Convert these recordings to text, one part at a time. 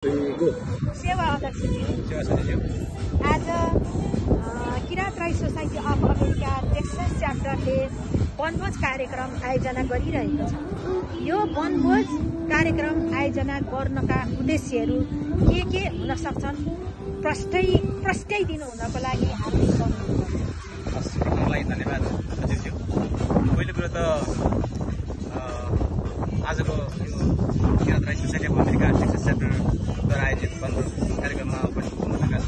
सेवा अध्यक्षज्यू आज Kirat Rai society of America Texas च्याप्टरले वनभोज कार्यक्रम आयोजना गरिरहेको छ। यो वनभोज कार्यक्रम आयोजना गर्नका उद्देश्यहरू के हुन सक्छन् प्रस्ताइदिनु हुनको लागि हामीलाई धन्यवाद हजुरज्यू। पहिलो कुरो त आजको यो Kirat Rai society of America Texas च्याप्टरद्वारा आयोजित वनभोज कार्यक्रममा उपस्थित हुनुभएका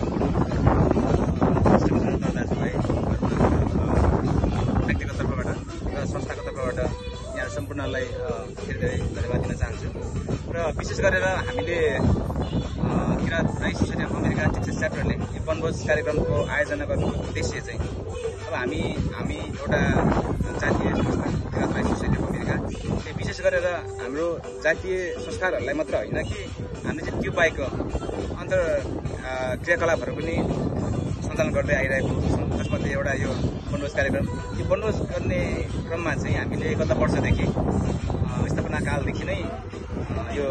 सम्पूर्ण दाजुभाइ व्यक्तिगत तर्फबाट र संस्थाको तर्फबाट यहाँ सम्पूर्णलाई धेरै धन्यवाद दिन चाहन्छु। र विशेष गरेर हामीले Kirat Rai society of America Texas च्याप्टरले यो वनभोज कार्यक्रमको आयोजना गर्नुको उद्देश्य चाहिँ अब हामी एउटा जातीय संस्था किरात राई सोसाइटी अफ अमेरिकाले विशेष गरेर हाम्रो जातीय संस्कारहरूलाई मात्र होइन कि हामीले चाहिँ त्यो बाहेक अन्तर क्रियाकलापहरू पनि सञ्चालन गर्दै आइरहेको छौँ। जसमध्ये एउटा यो वनभोज कार्यक्रम। यो वनभोज गर्ने क्रममा चाहिँ हामीले गत वर्षदेखि स्थापना कालदेखि नै यो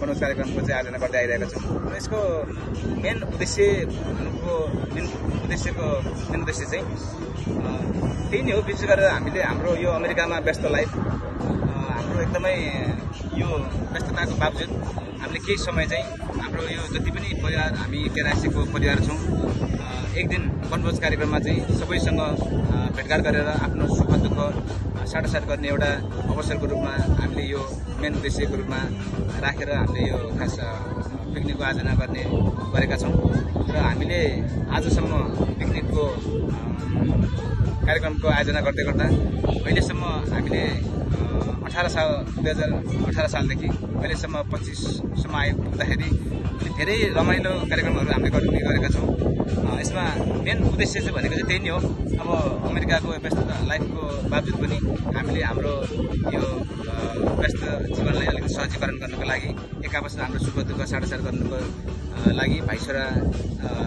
वनभोज कार्यक्रमको चाहिँ आयोजना गर्दै आइरहेका छौँ। र यसको मेन उद्देश्य चाहिँ त्यही नै हो। विशेष गरेर हामीले हाम्रो यो अमेरिकामा व्यस्त लाइफ, हाम्रो एकदमै यो व्यस्तताको बावजुद हामीले केही समय चाहिँ हाम्रो यो जति पनि परिवार हामी केरासीको परिवार छौँ, एक दिन वनभोज कार्यक्रममा चाहिँ सबैसँग भेटघाट गरेर आफ्नो सुख दुःख साटासाट गर्ने एउटा अवसरको रूपमा हामीले यो मेन उद्देश्यको रूपमा राखेर हामीले यो खास पिकनिकको आयोजना गरेका छौँ। र हामीले आजसम्म पिकनिकको कार्यक्रमको आयोजना गर्दै गर्दा अहिलेसम्म हामीले 2018 सालदेखि अहिलेसम्म 25सम्म आइपुग्दाखेरि धेरै रमाइलो कार्यक्रमहरू हामीले गर्ने गरेका छौँ। यसमा मेन उद्देश्य चाहिँ भनेको चाहिँ त्यही नै हो। अब अमेरिकाको व्यस्त लाइफको बावजुद पनि हामीले हाम्रो यो व्यस्त जीवनलाई अलिकति सहजीकरण गर्नको लागि एक आपसमा हाम्रो सुख दुःख साटासाट गर्नुको लागि भाइचारा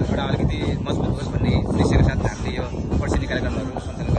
एउटा अलिकति मजबुत होस् भन्ने उद्देश्यको साथ हामीले यो वर्षेनी कार्यक्रमहरू सञ्चालन